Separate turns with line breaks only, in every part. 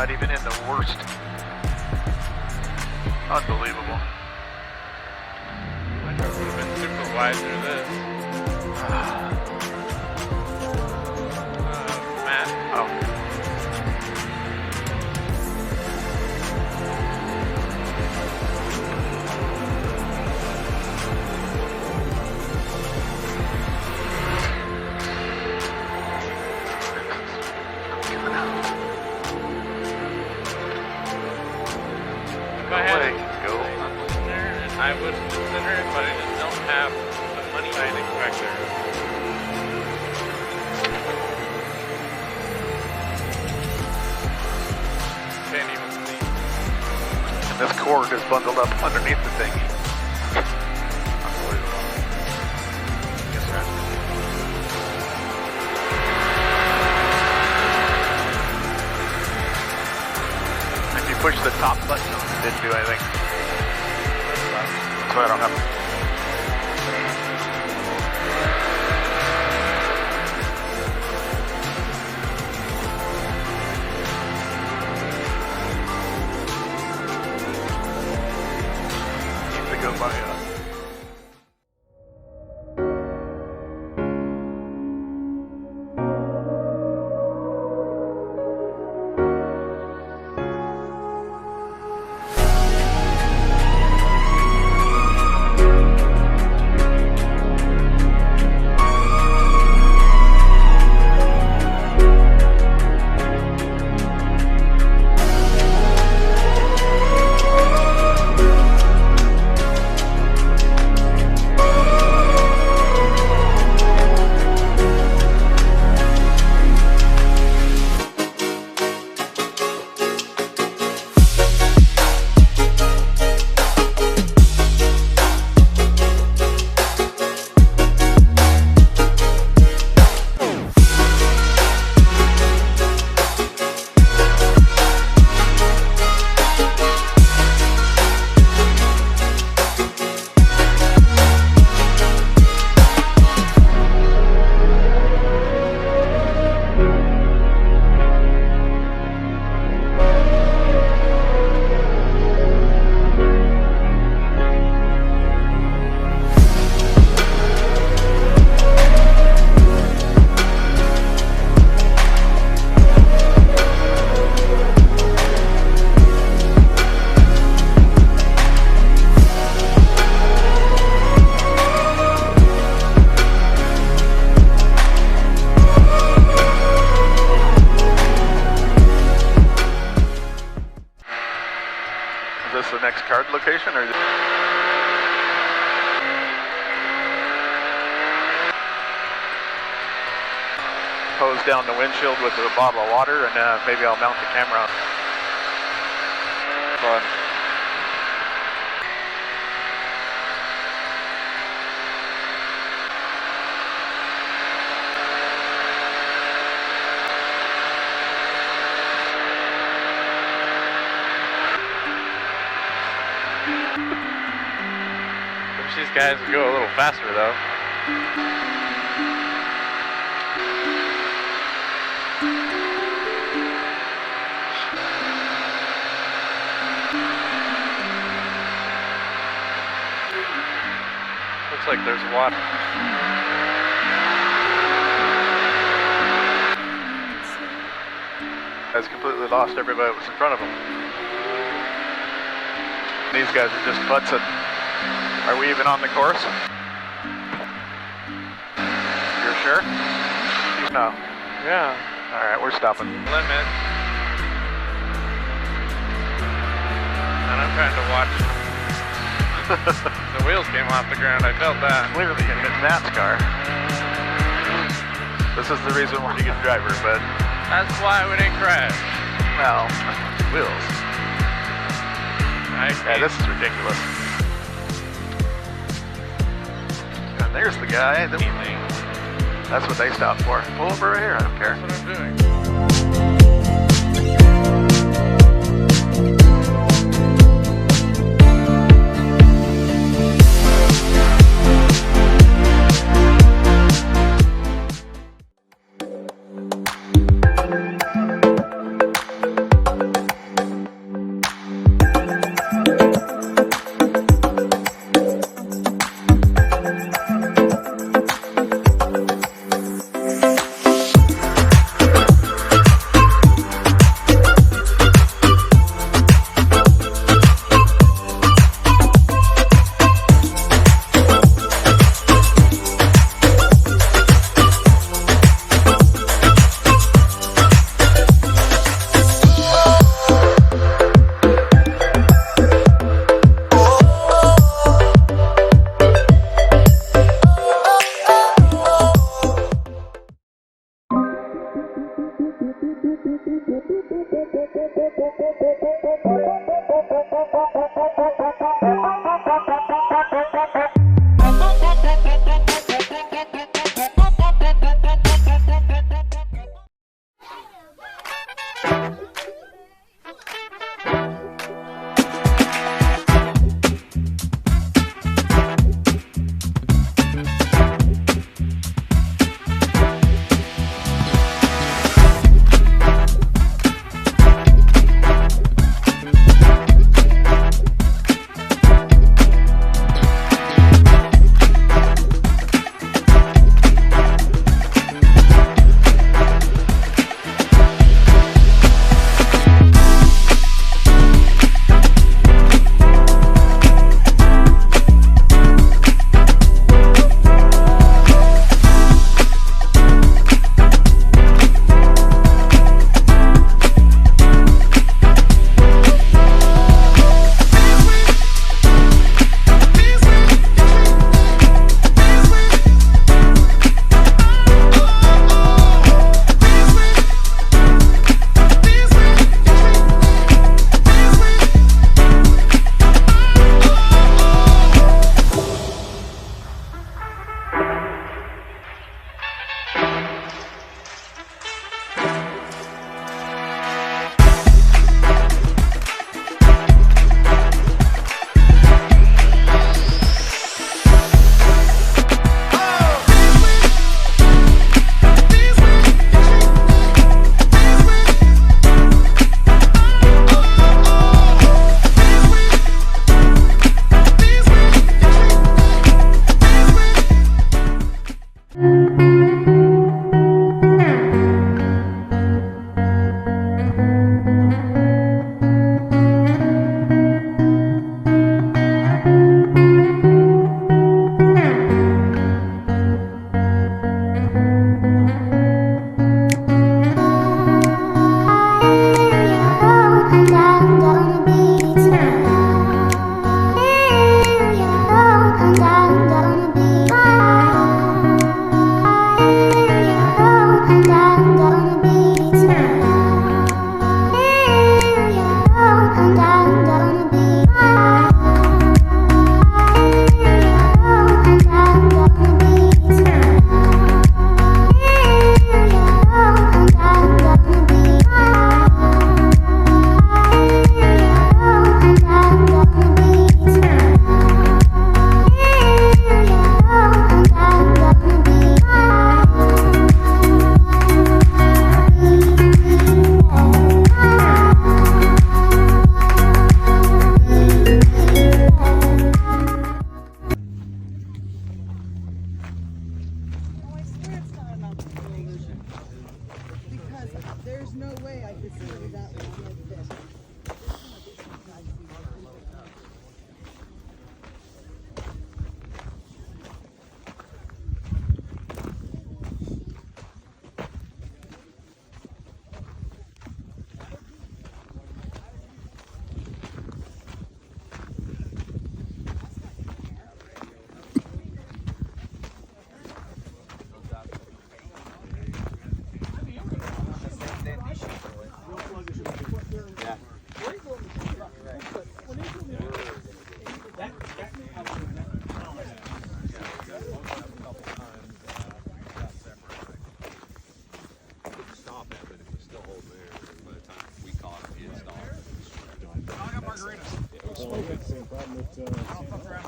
not even in the worst. Unbelievable.
My truck would have been super wide through this. Matt.
Oh.
If I had to go consider it, I would consider it, but I just don't have the money I'd expect there. Can't even see.
And this cord is bundled up underneath the thing. Unbelievable. Yes, sir. If you push the top button, it didn't do anything. So I don't have. Needs to go by Is this the next card location, or? Hose down the windshield with a bottle of water, and maybe I'll mount the camera. Fun.
Wish these guys would go a little faster though. Looks like there's water.
Has completely lost everybody that was in front of him. These guys are just putzing. Are we even on the course? You're sure? No.
Yeah.
Alright, we're stopping.
Limit. And I'm trying to watch. The wheels came off the ground, I felt that.
Clearly in NASCAR. This is the reason why you get a driver, but...
That's why we didn't crash.
Well, wheels. Yeah, this is ridiculous. And there's the guy. That's what they stopped for. Pull over right here, I don't care.
That's what I'm doing.
There's no way I could see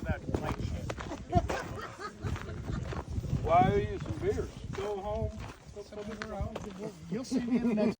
that one like this.
Why owe you some beers? Go home. Go somewhere else. You'll see me in the next.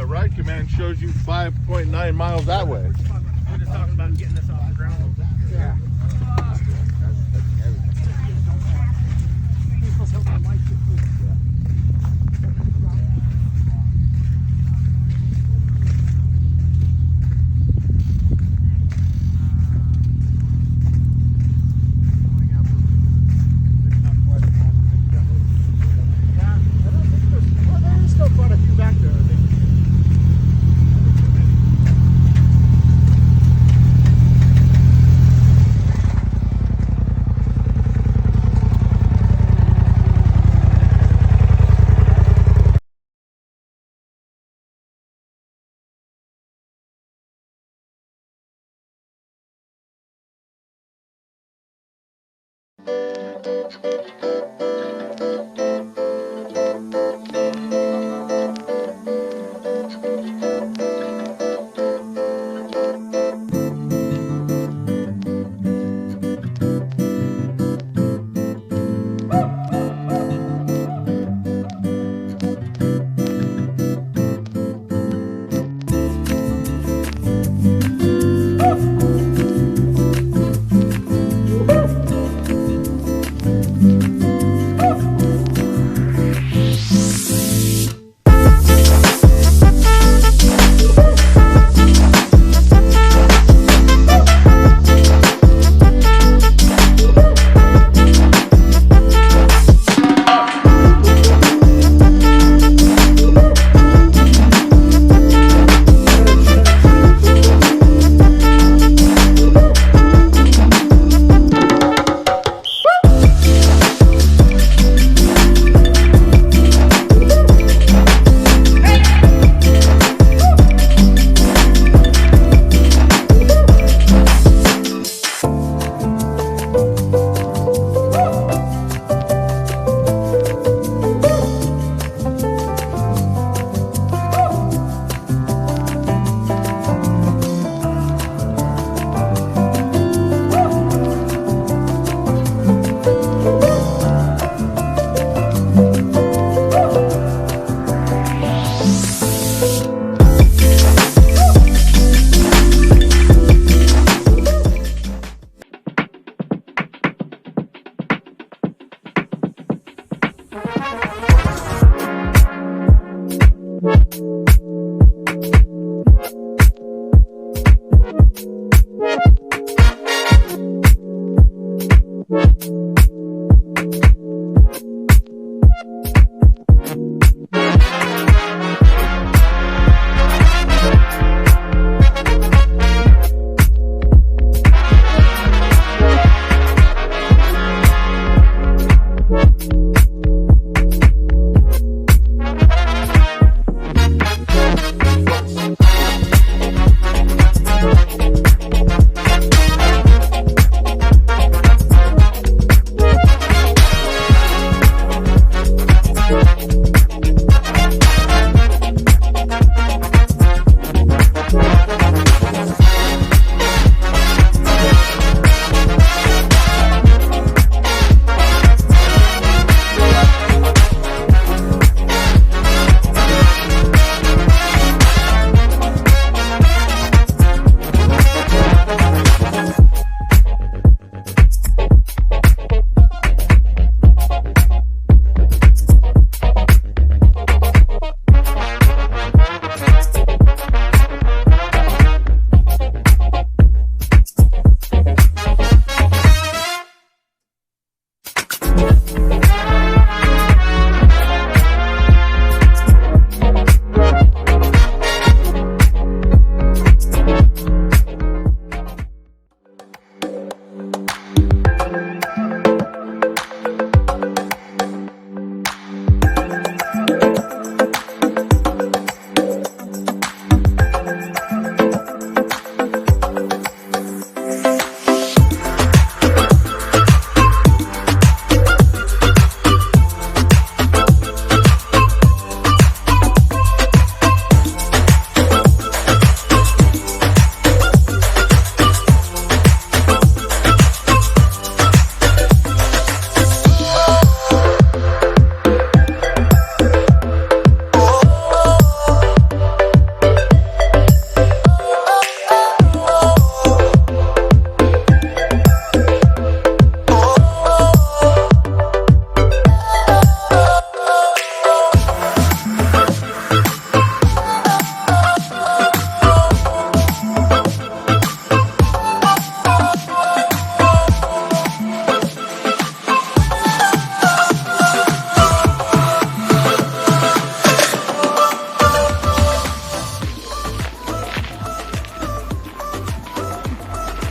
ride command shows you 5.9 miles that way.
We're just talking about getting this off the ground.
Yeah.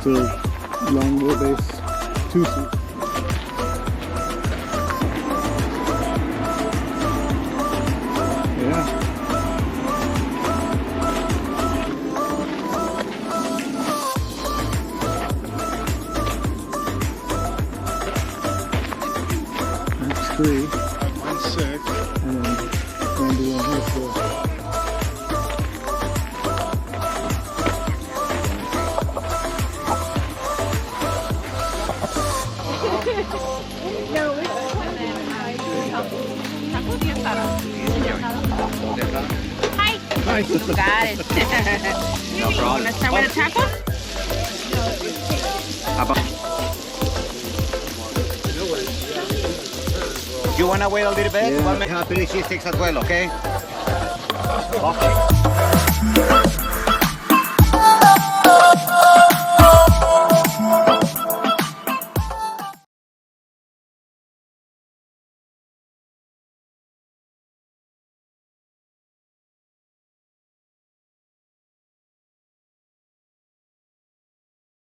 It's a long wheelbase two-seat. Yeah. That's 3.
Mine's 6.
And then Randy and his 4.
Hi.
Hi.
Got it. No problem. Want to start with the taco?
You want to wait a little bit?
Yeah.
We'll make 3 cheese sticks as well, okay?